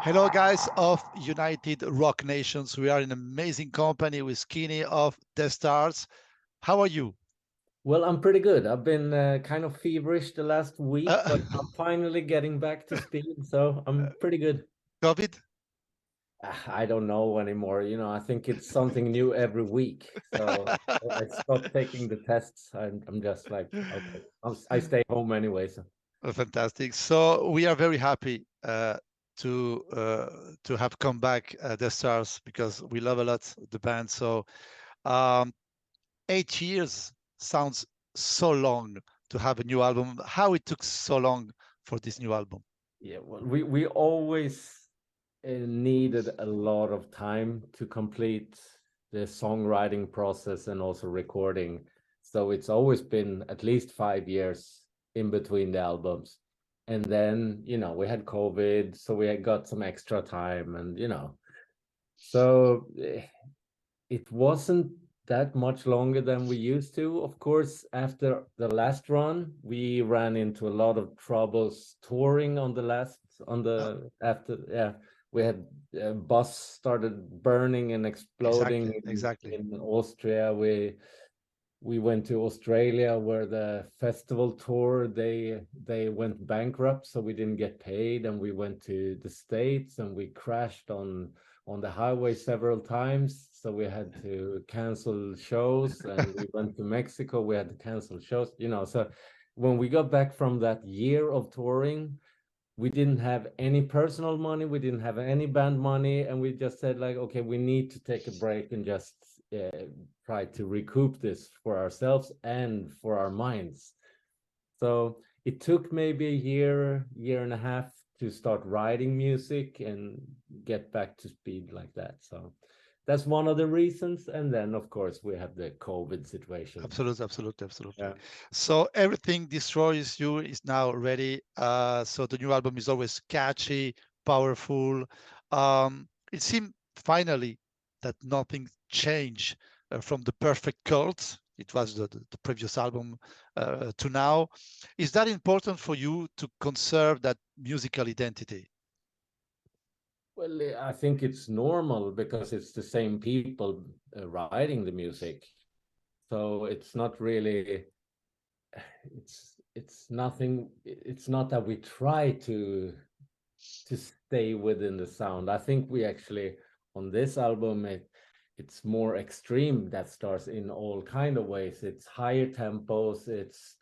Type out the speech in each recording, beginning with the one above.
Hello, guys of United Rock Nations. We are in amazing company with Skinny of the Stars. How are you? Well, I'm pretty good. I've been kind of feverish the last week, Uh, but I'm finally getting back to speed, so I'm pretty good. COVID? I don't know anymore. I think it's something new every week. So I stopped taking the tests. I'm just like, okay, I stay home anyway. So Fantastic. So we are very happy to have come back the Stars because we love a lot the band. So um, 8 years sounds so long to have a new album. How it took so long for this new album? yeah, well, we always needed a lot of time to complete the songwriting process and also recording. So it's always been at least 5 years in between the albums. And then, we had COVID, so we had got some extra time and, so it wasn't that much longer than we used to. Of course, after the last run, we ran into a lot of troubles touring on the last, on Uh, the, after, yeah, we had a bus started burning and exploding exactly. in Austria. We went to Australia where the festival tour they went bankrupt, so we didn't get paid, and we went to the States and we crashed on the highway several times, so we had to cancel shows, and we went to Mexico, we had to cancel shows, so when we got back from that year of touring, we didn't have any personal money, we didn't have any band money, and we just said like, okay, we need to take a break and just try to recoup this for ourselves and for our minds. So it took maybe a year and a half to start writing music and get back to speed like that. So that's one of the reasons. And then of course we have the COVID situation. Absolutely. Yeah. So everything destroys you is now ready. So the new album is always catchy, powerful. It seemed finally that nothing changed from the perfect cult. It was the previous album to now. Is that important for you to conserve that musical identity? Well, I think it's normal because it's the same people writing the music. So it's not really, it's nothing, it's not that we try to stay within the sound. I think we actually on this album it's more extreme DEATHSTARS in all kind of ways. It's higher tempos, it's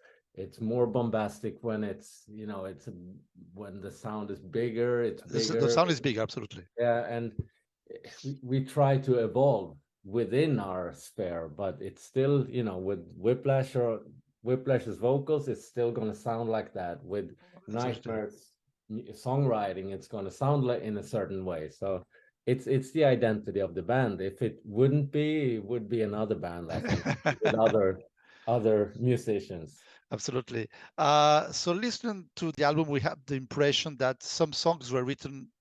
more bombastic when it's when the sound is bigger, it's The bigger. sound is big, absolutely. Yeah, and we try to evolve within our sphere, but it's still, with Whiplash's vocals, it's still going to sound like that. With Absolutely. Nightmare's songwriting, it's going to sound like in a certain way. So it's the identity of the band. If it wouldn't be, it would be another band, I think, with other musicians. Absolutely. So listening to the album, we have the impression that some songs weren't written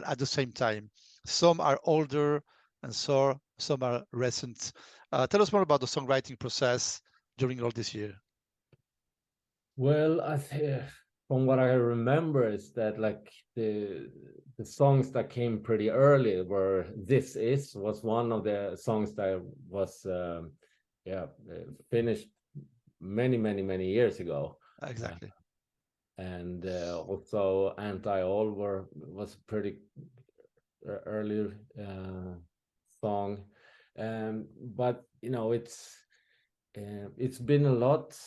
at the same time. Some are older and some are recent. Tell us more about the songwriting process during all this year. Well, I think from what I remember is that like the songs that came pretty early were "This Is" was one of the songs that was finished many years ago, uh, Exactly. and also "Anti-All" was a pretty early song, but it's been a lot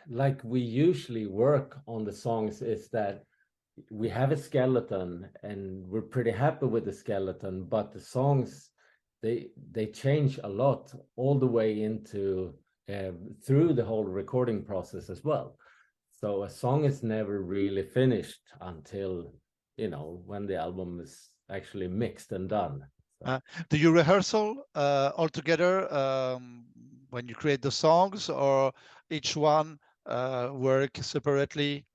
like we usually work on the songs is that we have a skeleton and we're pretty happy with the skeleton, but the songs they change a lot all the way into through the whole recording process as well. So a song is never really finished until when the album is actually mixed and done. So. Do you rehearsal all together when you create the songs, or each one work separately?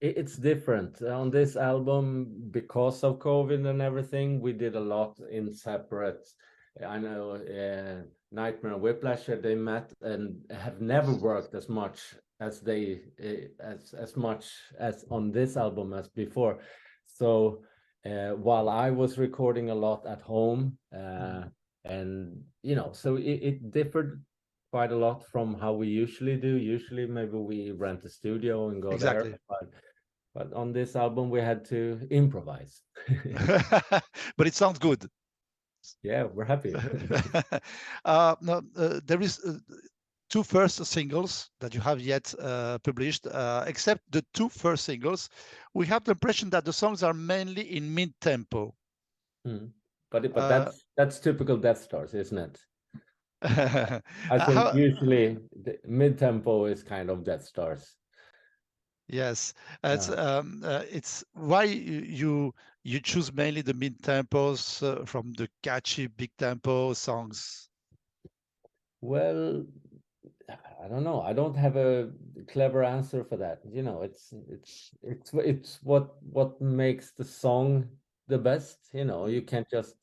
It's different on this album because of COVID and everything. We did a lot in separate. I know Nightmare and Whiplash, they met and have never worked as much as they as much as on this album as before. So while I was recording a lot at home, Mm, and so it differed quite a lot from how we usually do. Usually, maybe we rent a studio and go there, exactly. but on this album we had to improvise. But it sounds good. Yeah, we're happy. No, there is two first singles that you have yet published. Except the two first singles, we have the impression that the songs are mainly in mid-tempo. Mm. But Uh, that's typical Death Stars, isn't it? I think how, usually the mid-tempo is kind of Death Stars. yes, Yeah. it's why you choose mainly the mid tempos from the catchy big tempo songs. Well, I don't know. I don't have a clever answer for that. It's what makes the song the best. You Mm, can't just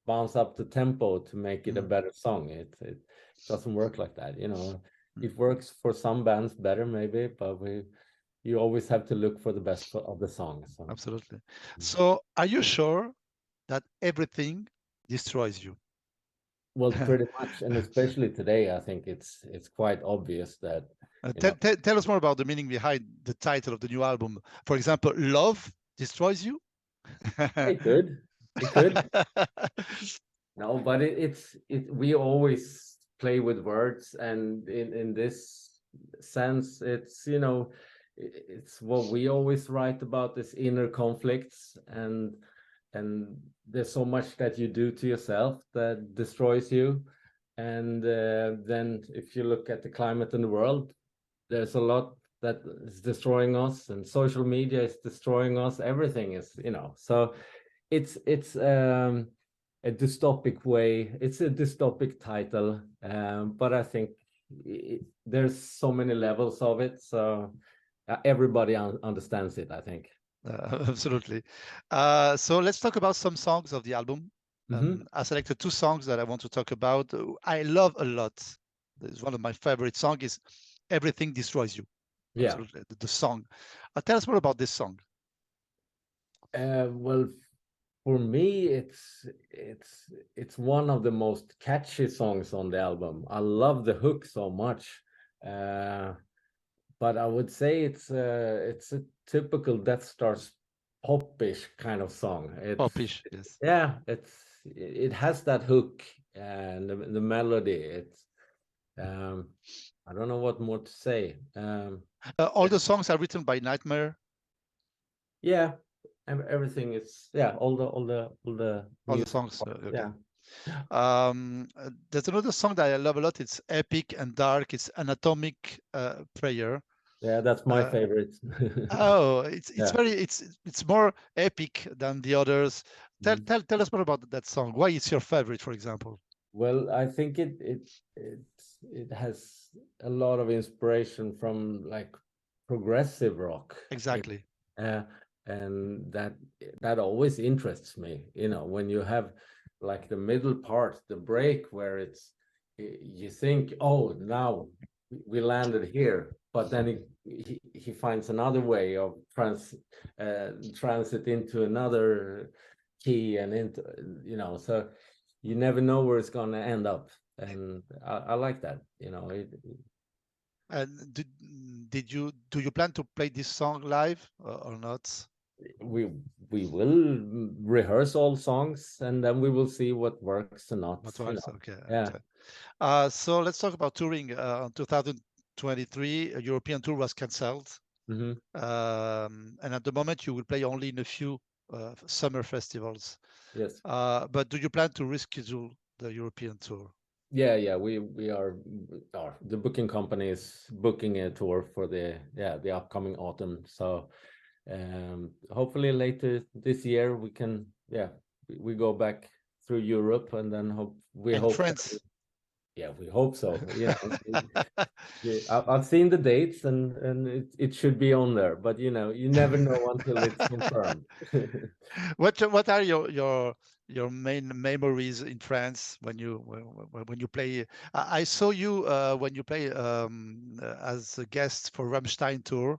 bounce up the tempo to make it a mm, better song. It doesn't work like that. mm. It works for some bands better maybe, but you always have to look for the best of the song. So Absolutely. So, are you sure that everything destroys you? well, pretty much, and especially today, I think it's quite obvious that you Tell, know tell us more about the meaning behind the title of the new album. For example, love destroys you. it could, it could. No, but we always play with words, and in this sense, it's what we always write about is inner conflicts, and there's so much that you do to yourself that destroys you, and then if you look at the climate in the world, there's a lot that is destroying us, and social media is destroying us. Everything is, so it's a dystopic way. It's a dystopic title, but I think there's so many levels of it, so everybody understands it, I think. Absolutely. So let's talk about some songs of the album. Hmm. I selected two songs that I want to talk about. I love a lot. It's one of my favorite songs is "Everything Destroys You." Yeah. Absolutely, the song. Tell us more about this song. Well, for me, it's one of the most catchy songs on the album. I love the hook so much. Uh, but I would say it's a typical Death Stars popish kind of song. Popish, yes. It has that hook and the melody. Um, I don't know what more to say. All the songs are written by Nightmare. Yeah, everything is all the All the music songs, part. okay. Yeah, There's another song that I love a lot. It's epic and dark. It's Anatomic Prayer. yeah, that's my Uh, favorite. oh, it's Yeah. very it's more epic than the others. Mhm. Tell us more about that song. Why it's your favorite, for example? Well, I think it has a lot of inspiration from like progressive rock. Exactly. Uh, and that always interests me. When you have like the middle part, the break where you think, oh, now we landed here, but then he finds another way of transit into another key and into so you never know where it's gonna end up, and I like that. And did you do you plan to play this song live or not? We we will rehearse all songs, and then we will see what works and not. What works? Okay, Yeah. okay. So let's talk about touring. 2023, a European tour was cancelled, Hmm. and at the moment you will play only in a few summer festivals. Yes. But do you plan to reschedule the European tour? Yeah. We are the booking company is booking a tour for the upcoming autumn. So hopefully later this year we can we go back through Europe, and then we And hope France. yeah, we hope so. Yeah, I've seen the dates, and it should be on there, but you never know until it's confirmed. What are your main memories in France when you play? I saw you when you play as a guest for Rammstein tour.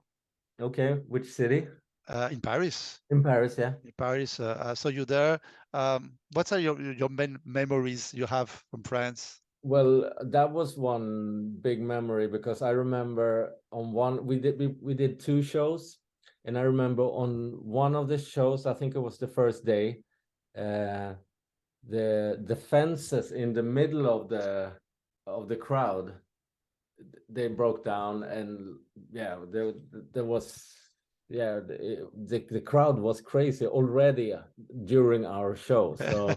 Okay, which city? In Paris. In Paris, yeah. In Paris. So you there. What are your main memories you have from France? Well, that was one big memory because I remember on one we did two shows, and I remember on one of the shows, I think it was the first day, uh, the fences in the middle of the crowd, they broke down, and yeah, there was, yeah, the crowd was crazy already during our show. So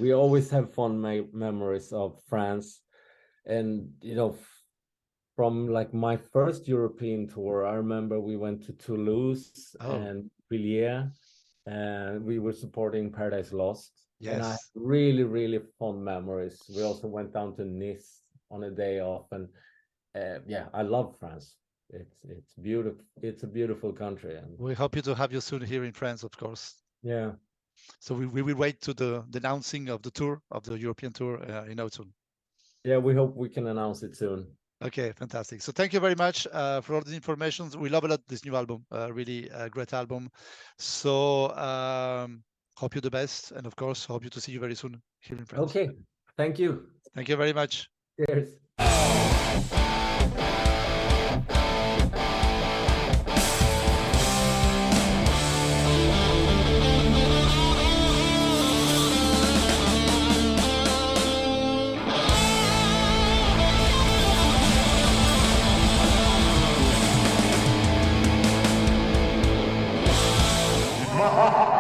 we always have fun memories of France. And you know, from like my first European tour, I remember we went to Toulouse Oh, and Villiers, and we were supporting Paradise Lost. And I have yes. really, really fond memories. We also went down to Nice on a day off, and yeah, I love France. It's beautiful. It's a beautiful country, and We hope you to have you soon here in France, of course. yeah. So we will wait to the announcing of the tour, of the European tour in autumn. Yeah, we hope we can announce it soon. Okay, fantastic. So thank you very much for all the information. We love a lot this new album, really a great album. So hope you the best, and of course, hope you to see you very soon here in France. Okay, thank you. Thank you very much. Cheers. Ha ha ha!